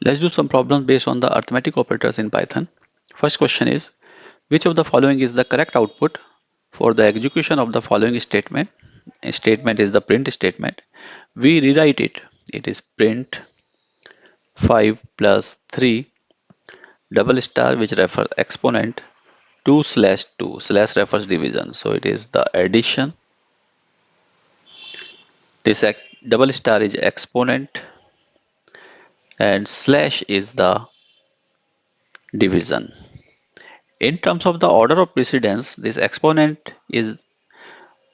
Let's do some problems based on the arithmetic operators in Python. First question is, which of the following is the correct output for the execution of the following statement? A statement is the print statement. We rewrite it. It is print 5 plus 3 double star which refers exponent 2 slash 2 slash refers division. So it is the addition. This double star is exponent and slash is the division. In terms of the order of precedence, this exponent is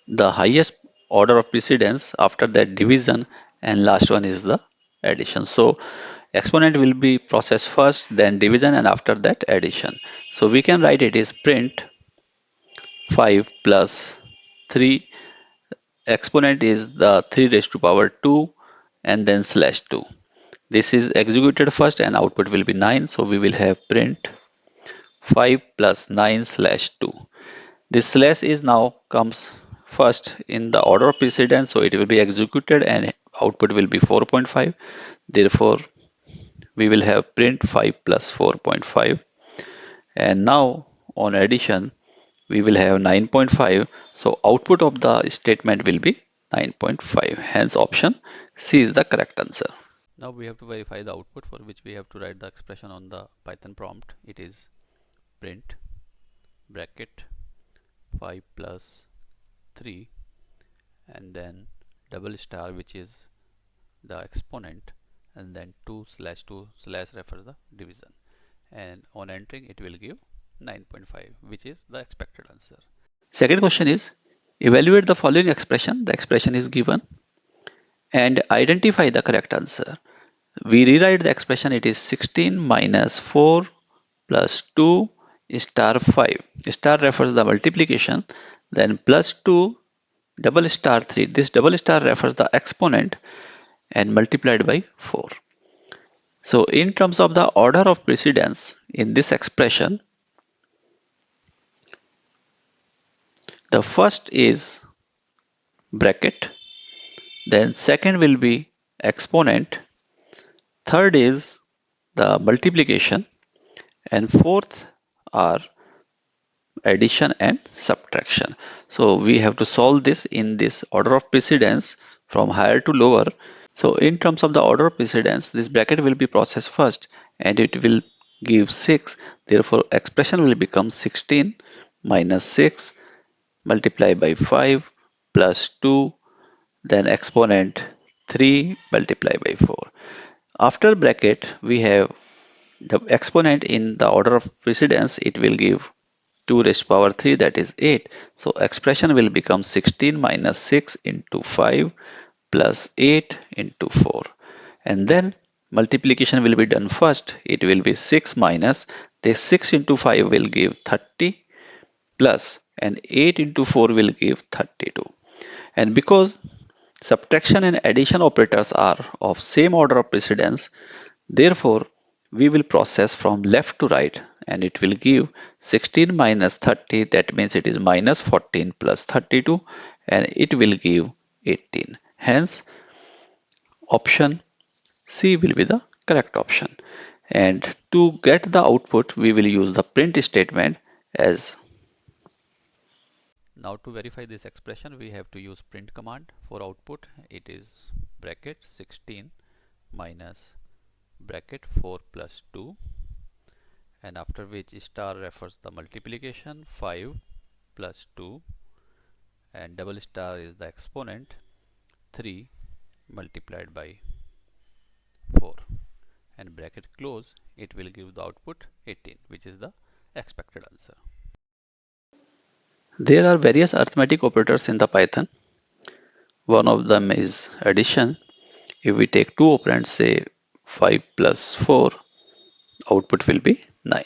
the highest order of precedence, after that division, and last one is the addition. So exponent will be processed first, then division, and after that addition. So we can write it is print 5 plus 3. Exponent is the 3 raised to power 2 and then slash 2. This is executed first and output will be 9. So we will have print 5 plus 9 slash 2. This slash is now comes first in the order of precedence, so it will be executed and output will be 4.5. Therefore, we will have print 5 plus 4.5. And now on addition, we will have 9.5. So output of the statement will be 9.5. Hence option C is the correct answer. Now we have to verify the output, for which we have to write the expression on the Python prompt. It is print bracket 5 plus 3 and then double star which is the exponent and then 2 slash refers the division, and on entering it will give 9.5, which is the expected answer. Second question is, evaluate the following expression. The expression is given and identify the correct answer. We rewrite the expression. It is 16 minus 4 plus 2 star 5. Star refers the multiplication, then plus 2 double star 3. This double star refers the exponent and multiplied by 4. So in terms of the order of precedence in this expression, the first is bracket, then second will be exponent, third is the multiplication, and fourth are addition and subtraction. So we have to solve this in this order of precedence from higher to lower. So in terms of the order of precedence, this bracket will be processed first and it will give 6. Therefore, expression will become 16 minus 6 multiplied by 5 plus 2, then exponent 3 multiplied by 4. After bracket, we have the exponent in the order of precedence. It will give 2 raised to power 3, that is 8. So expression will become 16 minus 6 into 5 plus 8 into 4. And then multiplication will be done first. It will be 6 minus this 6 into 5 will give 30 plus, and 8 into 4 will give 32. And because subtraction and addition operators are of same order of precedence, therefore we will process from left to right, and it will give 16 minus 30, that means it is minus 14 plus 32, and it will give 18. Hence option C will be the correct option. And to get the output, we will use the print statement as. Now to verify this expression, we have to use print command. For output, it is bracket 16 minus bracket 4 plus 2, and after which star refers the multiplication 5 plus 2, and double star is the exponent 3 multiplied by 4, and bracket close, it will give the output 18, which is the expected answer. There are various arithmetic operators in the Python. One of them is addition. If we take two operands, say 5 plus 4, output will be 9.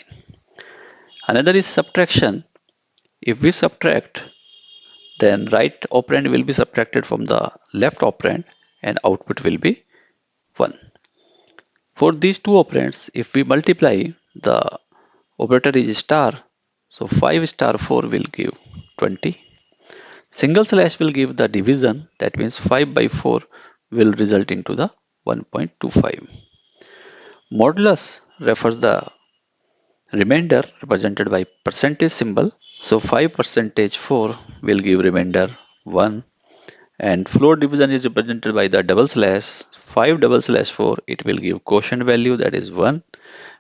Another is subtraction. If we subtract, then right operand will be subtracted from the left operand and output will be 1. For these two operands, if we multiply, the operator is star. So 5 star 4 will give 20. Single slash will give the division, that means 5 by 4 will result into the 1.25. Modulus refers the remainder represented by percentage symbol. So 5 percentage 4 will give remainder 1, and floor division is represented by the double slash 5 double slash 4, it will give quotient value, that is 1,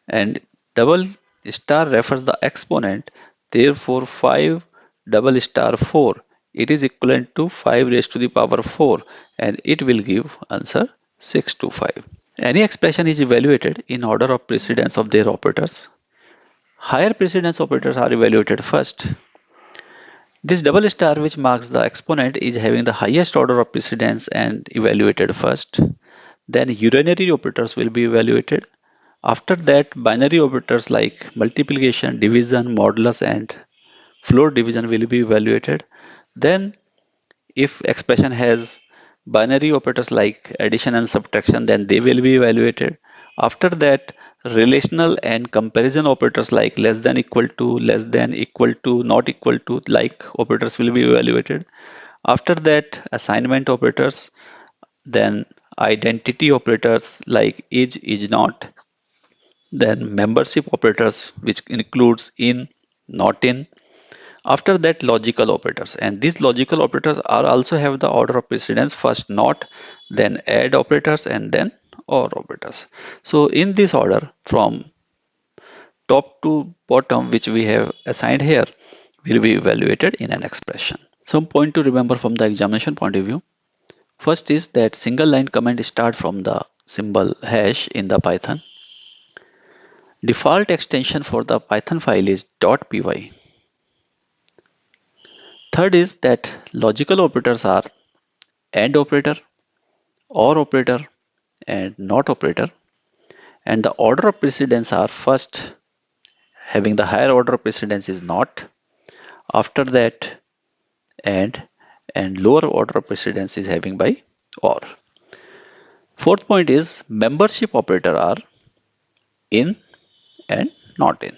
and double star refers the exponent, therefore 5 double star 4, it is equivalent to 5 raised to the power 4, and it will give answer 625. Any expression is evaluated in order of precedence of their operators. Higher precedence operators are evaluated first. This double star which marks the exponent is having the highest order of precedence and evaluated first. Then urinary operators will be evaluated. After that, binary operators like multiplication, division, modulus, and floor division will be evaluated. Then if expression has binary operators like addition and subtraction, then they will be evaluated. After that, relational and comparison operators like less than, equal to, not equal to, like operators will be evaluated. After that, assignment operators, then identity operators like is not, then membership operators which includes in, not in. After that, logical operators, and these logical operators are also have the order of precedence, first not, then add operators, and then or operators. So in this order from top to bottom which we have assigned here will be evaluated in an expression. Some point to remember from the examination point of view. First is that single line command start from the symbol hash in the Python. Default extension for the Python file is .py. Third is that logical operators are AND operator, OR operator, and NOT operator. And the order of precedence are first having the higher order of precedence is NOT. After that, and lower order of precedence is having by OR. Fourth point is membership operator are in and not in.